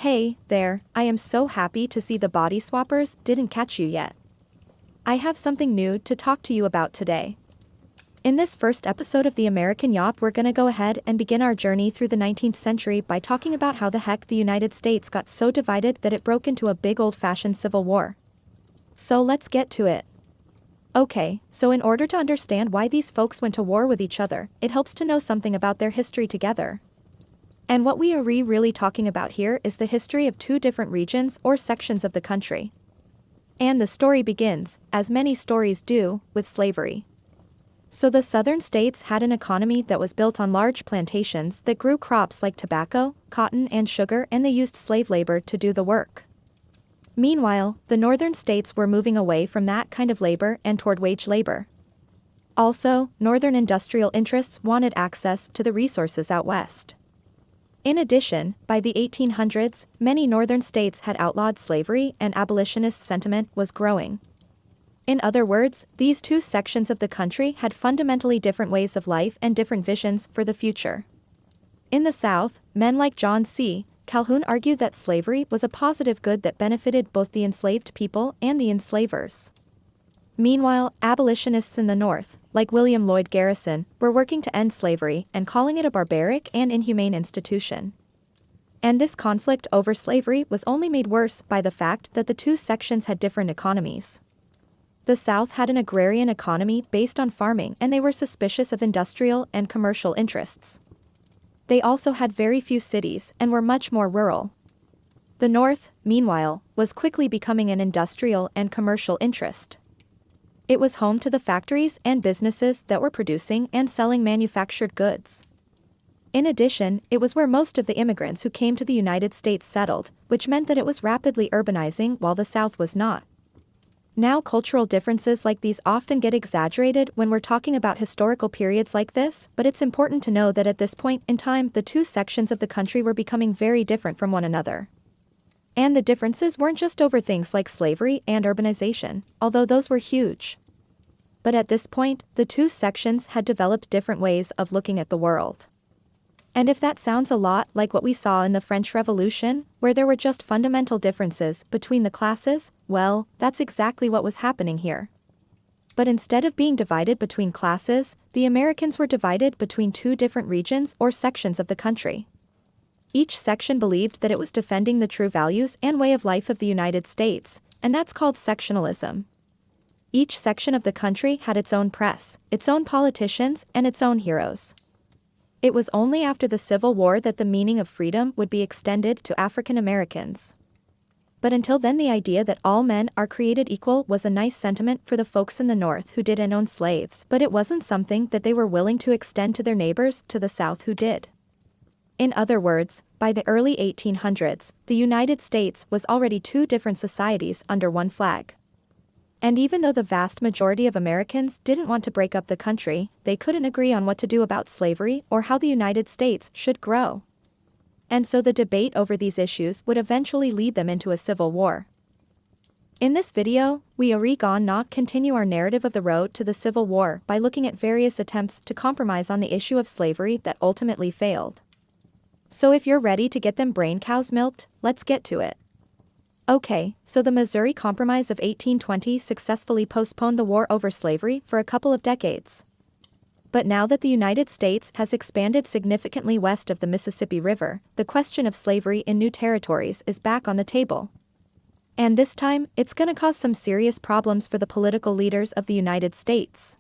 Hey, there, I am so happy to see the body swappers didn't catch you yet. I have something new to talk to you about today. In this first episode of the American Yop, we're gonna go ahead and begin our journey through the 19th century by talking about how the heck the United States got so divided that it broke into a big old-fashioned civil war. So let's get to it. Okay, so in order to understand why these folks went to war with each other, it helps to know something about their history together. And what we are really talking about here is the history of two different regions or sections of the country. And the story begins, as many stories do, with slavery. So the southern states had an economy that was built on large plantations that grew crops like tobacco, cotton and sugar, and they used slave labor to do the work. Meanwhile, the northern states were moving away from that kind of labor and toward wage labor. Also, northern industrial interests wanted access to the resources out west. In addition, by the 1800s, many northern states had outlawed slavery and abolitionist sentiment was growing. In other words, these two sections of the country had fundamentally different ways of life and different visions for the future. In the South, men like John C. Calhoun argued that slavery was a positive good that benefited both the enslaved people and the enslavers. Meanwhile, abolitionists in the North, like William Lloyd Garrison, were working to end slavery and calling it a barbaric and inhumane institution. And this conflict over slavery was only made worse by the fact that the two sections had different economies. The South had an agrarian economy based on farming, and they were suspicious of industrial and commercial interests. They also had very few cities and were much more rural. The North, meanwhile, was quickly becoming an industrial and commercial interest. It was home to the factories and businesses that were producing and selling manufactured goods. In addition, it was where most of the immigrants who came to the United States settled, which meant that it was rapidly urbanizing while the South was not. Now, cultural differences like these often get exaggerated when we're talking about historical periods like this, but it's important to know that at this point in time, the two sections of the country were becoming very different from one another. And the differences weren't just over things like slavery and urbanization, although those were huge. But at this point, the two sections had developed different ways of looking at the world. And if that sounds a lot like what we saw in the French Revolution, where there were just fundamental differences between the classes, well, that's exactly what was happening here. But instead of being divided between classes, the Americans were divided between two different regions or sections of the country. Each section believed that it was defending the true values and way of life of the United States, and that's called sectionalism. Each section of the country had its own press, its own politicians, and its own heroes. It was only after the Civil War that the meaning of freedom would be extended to African Americans. But until then, the idea that all men are created equal was a nice sentiment for the folks in the North who didn't own slaves, but it wasn't something that they were willing to extend to their neighbors to the South who did. In other words, by the early 1800s, the United States was already two different societies under one flag. And even though the vast majority of Americans didn't want to break up the country, they couldn't agree on what to do about slavery or how the United States should grow. And so the debate over these issues would eventually lead them into a civil war. In this video, we are gonna continue our narrative of the road to the Civil War by looking at various attempts to compromise on the issue of slavery that ultimately failed. So if you're ready to get them brain cows milked, let's get to it. Okay, so the Missouri Compromise of 1820 successfully postponed the war over slavery for a couple of decades. But now that the United States has expanded significantly west of the Mississippi River, the question of slavery in new territories is back on the table. And this time, it's gonna cause some serious problems for the political leaders of the United States.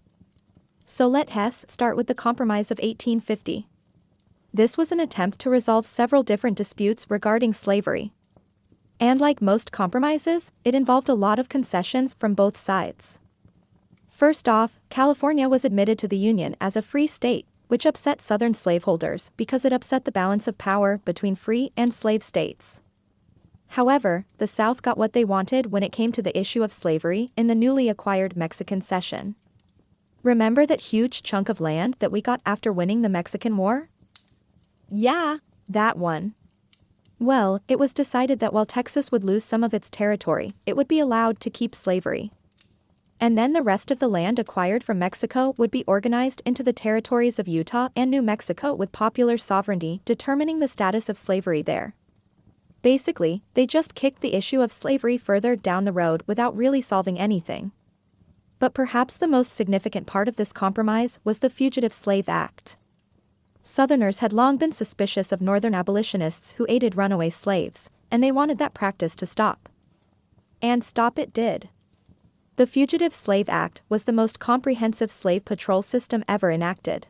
So let's start with the Compromise of 1850. This was an attempt to resolve several different disputes regarding slavery. And like most compromises, it involved a lot of concessions from both sides. First off, California was admitted to the Union as a free state, which upset Southern slaveholders because it upset the balance of power between free and slave states. However, the South got what they wanted when it came to the issue of slavery in the newly acquired Mexican cession. Remember that huge chunk of land that we got after winning the Mexican War? Yeah, that one. Well, it was decided that while Texas would lose some of its territory, it would be allowed to keep slavery. And then the rest of the land acquired from Mexico would be organized into the territories of Utah and New Mexico with popular sovereignty determining the status of slavery there. Basically, they just kicked the issue of slavery further down the road without really solving anything. But perhaps the most significant part of this compromise was the Fugitive Slave Act. Southerners had long been suspicious of Northern abolitionists who aided runaway slaves, and they wanted that practice to stop. And stop it did. The Fugitive Slave Act was the most comprehensive slave patrol system ever enacted.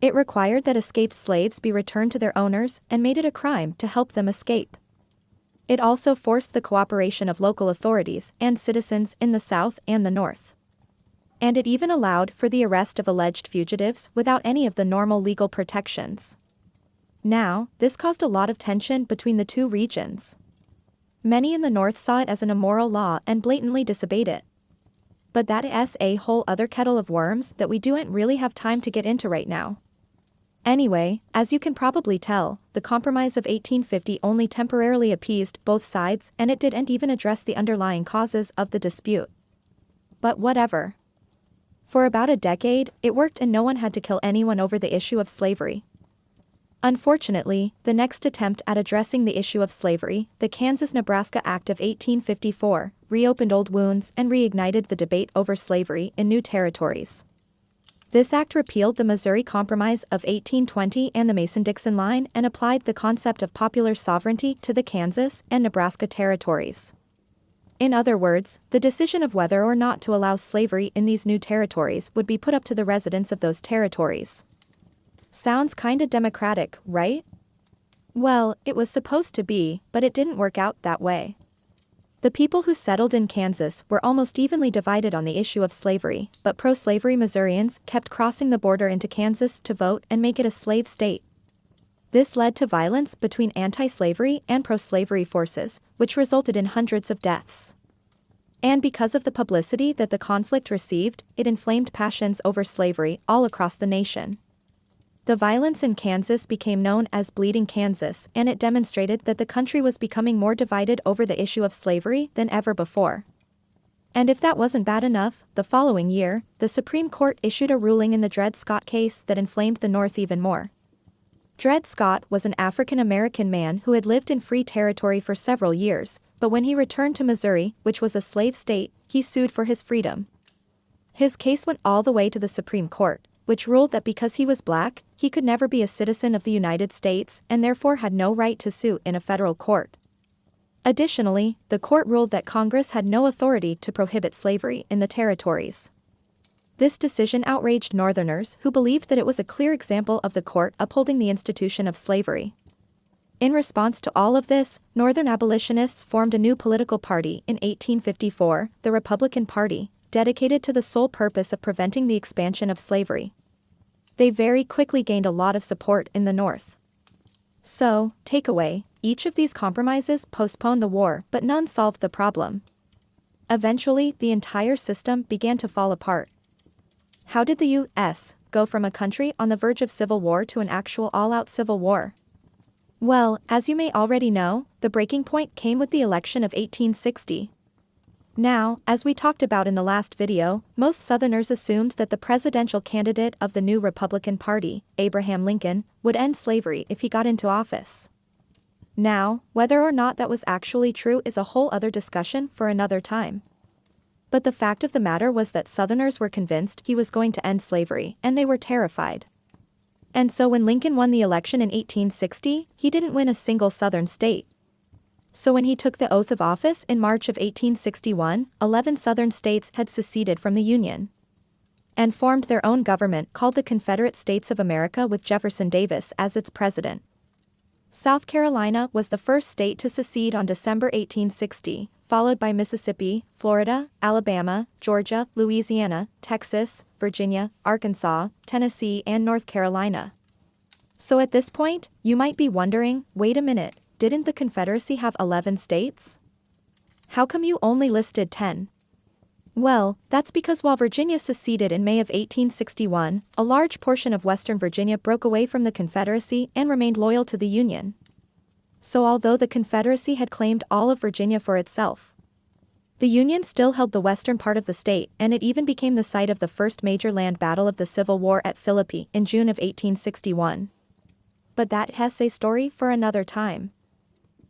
It required that escaped slaves be returned to their owners and made it a crime to help them escape. It also forced the cooperation of local authorities and citizens in the South and the North. And it even allowed for the arrest of alleged fugitives without any of the normal legal protections. Now, this caused a lot of tension between the two regions. Many in the North saw it as an immoral law and blatantly disobeyed it. But that is a whole other kettle of worms that we don't really have time to get into right now. Anyway, as you can probably tell, the Compromise of 1850 only temporarily appeased both sides, and it didn't even address the underlying causes of the dispute. But whatever. For about a decade, it worked and no one had to kill anyone over the issue of slavery. Unfortunately, the next attempt at addressing the issue of slavery, the Kansas-Nebraska Act of 1854, reopened old wounds and reignited the debate over slavery in new territories. This act repealed the Missouri Compromise of 1820 and the Mason-Dixon Line and applied the concept of popular sovereignty to the Kansas and Nebraska territories. In other words, the decision of whether or not to allow slavery in these new territories would be put up to the residents of those territories. Sounds kinda democratic, right? Well, it was supposed to be, but it didn't work out that way. The people who settled in Kansas were almost evenly divided on the issue of slavery, but pro-slavery Missourians kept crossing the border into Kansas to vote and make it a slave state. This led to violence between anti-slavery and pro-slavery forces, which resulted in hundreds of deaths. And because of the publicity that the conflict received, it inflamed passions over slavery all across the nation. The violence in Kansas became known as Bleeding Kansas, and it demonstrated that the country was becoming more divided over the issue of slavery than ever before. And if that wasn't bad enough, the following year, the Supreme Court issued a ruling in the Dred Scott case that inflamed the North even more. Dred Scott was an African-American man who had lived in free territory for several years, but when he returned to Missouri, which was a slave state, he sued for his freedom. His case went all the way to the Supreme Court, which ruled that because he was black, he could never be a citizen of the United States and therefore had no right to sue in a federal court. Additionally, the court ruled that Congress had no authority to prohibit slavery in the territories. This decision outraged Northerners who believed that it was a clear example of the court upholding the institution of slavery. In response to all of this, Northern abolitionists formed a new political party in 1854, the Republican Party, dedicated to the sole purpose of preventing the expansion of slavery. They very quickly gained a lot of support in the North. So, takeaway, each of these compromises postponed the war, but none solved the problem. Eventually, the entire system began to fall apart. How did the U.S. go from a country on the verge of civil war to an actual all-out civil war? Well, as you may already know, the breaking point came with the election of 1860. Now, as we talked about in the last video, most Southerners assumed that the presidential candidate of the new Republican Party, Abraham Lincoln, would end slavery if he got into office. Now, whether or not that was actually true is a whole other discussion for another time. But the fact of the matter was that Southerners were convinced he was going to end slavery, and they were terrified. And so when Lincoln won the election in 1860, he didn't win a single Southern state. So when he took the oath of office in March of 1861, 11 Southern states had seceded from the Union and formed their own government called the Confederate States of America with Jefferson Davis as its president. South Carolina was the first state to secede on December 1860, followed by Mississippi, Florida, Alabama, Georgia, Louisiana, Texas, Virginia, Arkansas, Tennessee, and North Carolina. So at this point, you might be wondering, wait a minute, didn't the Confederacy have 11 states? How come you only listed 10? Well, that's because while Virginia seceded in May of 1861, a large portion of Western Virginia broke away from the Confederacy and remained loyal to the Union. So although the Confederacy had claimed all of Virginia for itself, the Union still held the western part of the state, and it even became the site of the first major land battle of the Civil War at Philippi in June of 1861. But that has a story for another time.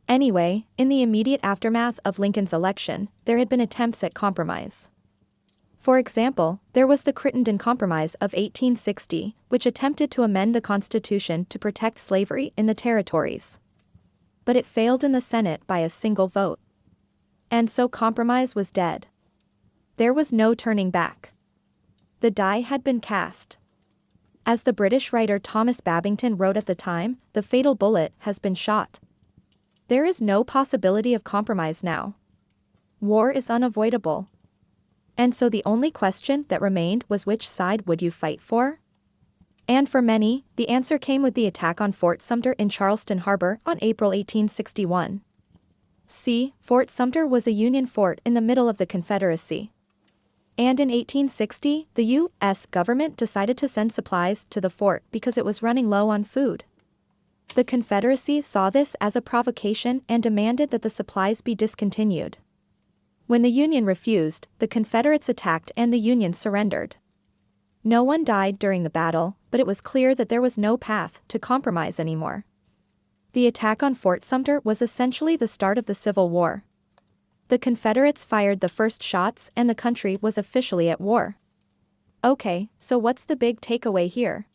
Anyway, in the immediate aftermath of Lincoln's election, there had been attempts at compromise. For example, there was the Crittenden Compromise of 1860, which attempted to amend the Constitution to protect slavery in the territories. But it failed in the Senate by a single vote. And so compromise was dead. There was no turning back. The die had been cast. As the British writer Thomas Babington wrote at the time, the fatal bullet has been shot. There is no possibility of compromise now. War is unavoidable. And so the only question that remained was, which side would you fight for? And for many, the answer came with the attack on Fort Sumter in Charleston Harbor on April 1861. See, Fort Sumter was a Union fort in the middle of the Confederacy. And in 1860, the U.S. government decided to send supplies to the fort because it was running low on food. The Confederacy saw this as a provocation and demanded that the supplies be discontinued. When the Union refused, the Confederates attacked and the Union surrendered. No one died during the battle, but it was clear that there was no path to compromise anymore. The attack on Fort Sumter was essentially the start of the Civil War. The Confederates fired the first shots and the country was officially at war. Okay, so what's the big takeaway here?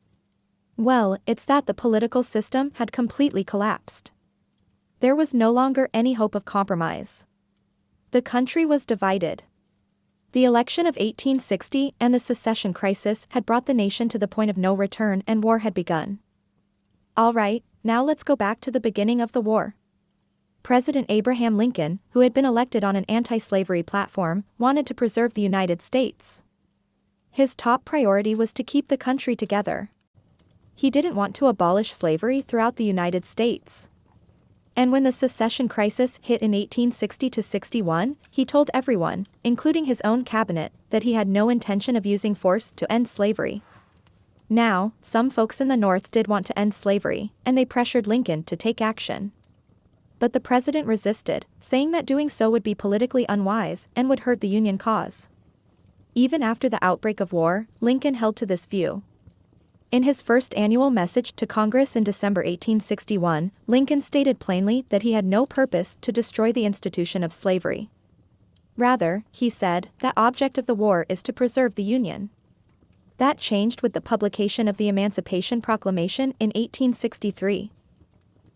Well, it's that the political system had completely collapsed. There was no longer any hope of compromise. The country was divided. The election of 1860 and the secession crisis had brought the nation to the point of no return and war had begun. All right, now let's go back to the beginning of the war. President Abraham Lincoln, who had been elected on an anti-slavery platform, wanted to preserve the United States. His top priority was to keep the country together. He didn't want to abolish slavery throughout the United States. And when the secession crisis hit in 1860-61, he told everyone, including his own cabinet, that he had no intention of using force to end slavery. Now, some folks in the North did want to end slavery, and they pressured Lincoln to take action. But the president resisted, saying that doing so would be politically unwise and would hurt the Union cause. Even after the outbreak of war, Lincoln held to this view. In his first annual message to Congress in December 1861, Lincoln stated plainly that he had no purpose to destroy the institution of slavery. Rather, he said, the object of the war is to preserve the Union. That changed with the publication of the Emancipation Proclamation in 1863.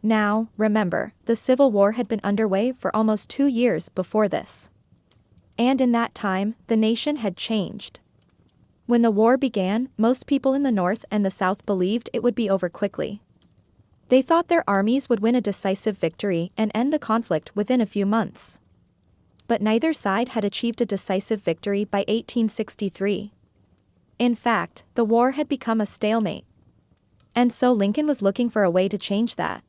Now, remember, the Civil War had been underway for almost 2 years before this. And in that time, the nation had changed. When the war began, most people in the North and the South believed it would be over quickly. They thought their armies would win a decisive victory and end the conflict within a few months. But neither side had achieved a decisive victory by 1863. In fact, the war had become a stalemate. And so Lincoln was looking for a way to change that.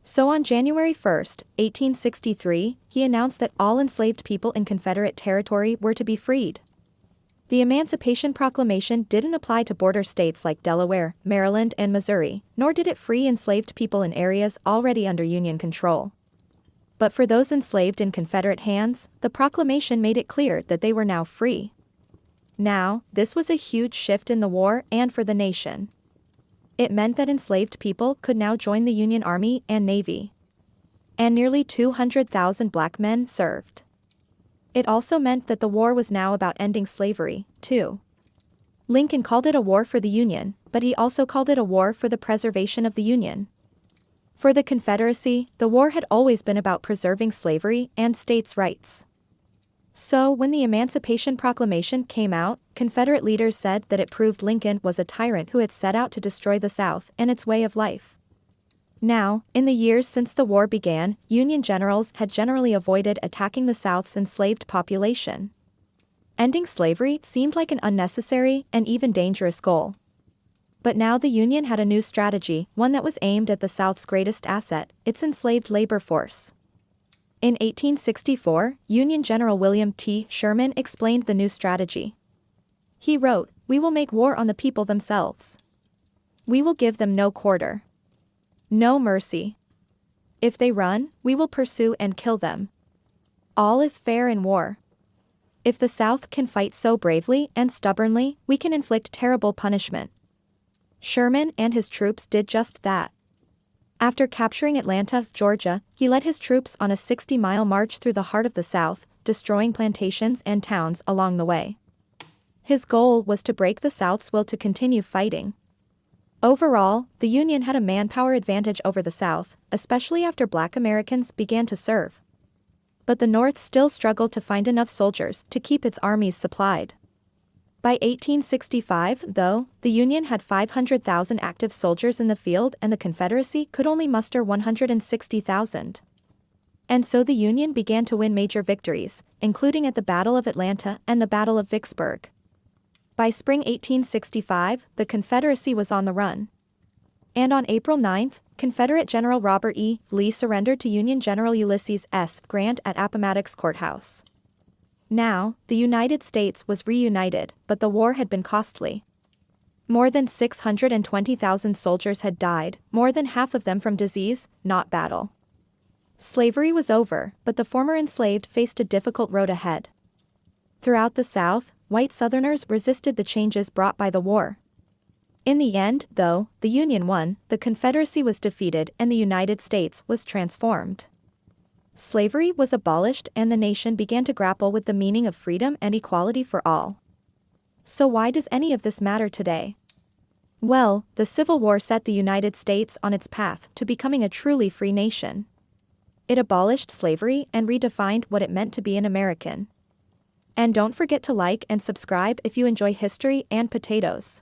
So on January 1, 1863, he announced that all enslaved people in Confederate territory were to be freed. The Emancipation Proclamation didn't apply to border states like Delaware, Maryland, and Missouri, nor did it free enslaved people in areas already under Union control. But for those enslaved in Confederate hands, the proclamation made it clear that they were now free. Now, this was a huge shift in the war and for the nation. It meant that enslaved people could now join the Union Army and Navy. And nearly 200,000 black men served. It also meant that the war was now about ending slavery, too. Lincoln called it a war for the Union, but he also called it a war for the preservation of the Union. For the Confederacy, the war had always been about preserving slavery and states' rights. So when the Emancipation Proclamation came out, Confederate leaders said that it proved Lincoln was a tyrant who had set out to destroy the South and its way of life. Now, in the years since the war began, Union generals had generally avoided attacking the South's enslaved population. Ending slavery seemed like an unnecessary and even dangerous goal. But now the Union had a new strategy, one that was aimed at the South's greatest asset, its enslaved labor force. In 1864, Union General William T. Sherman explained the new strategy. He wrote, "We will make war on the people themselves. We will give them no quarter. No mercy. If they run, we will pursue and kill them. All is fair in war. If the South can fight so bravely and stubbornly, we can inflict terrible punishment." Sherman and his troops did just that. After capturing Atlanta, Georgia, he led his troops on a 60-mile march through the heart of the South, destroying plantations and towns along the way. His goal was to break the South's will to continue fighting. Overall, the Union had a manpower advantage over the South, especially after Black Americans began to serve. But the North still struggled to find enough soldiers to keep its armies supplied. By 1865, though, the Union had 500,000 active soldiers in the field and the Confederacy could only muster 160,000. And so the Union began to win major victories, including at the Battle of Atlanta and the Battle of Vicksburg. By spring 1865, the Confederacy was on the run. And on April 9, Confederate General Robert E. Lee surrendered to Union General Ulysses S. Grant at Appomattox Courthouse. Now, the United States was reunited, but the war had been costly. More than 620,000 soldiers had died, more than half of them from disease, not battle. Slavery was over, but the former enslaved faced a difficult road ahead. Throughout the South, white Southerners resisted the changes brought by the war. In the end, though, the Union won, the Confederacy was defeated and the United States was transformed. Slavery was abolished and the nation began to grapple with the meaning of freedom and equality for all. So why does any of this matter today? Well, the Civil War set the United States on its path to becoming a truly free nation. It abolished slavery and redefined what it meant to be an American. And don't forget to like and subscribe if you enjoy history and potatoes.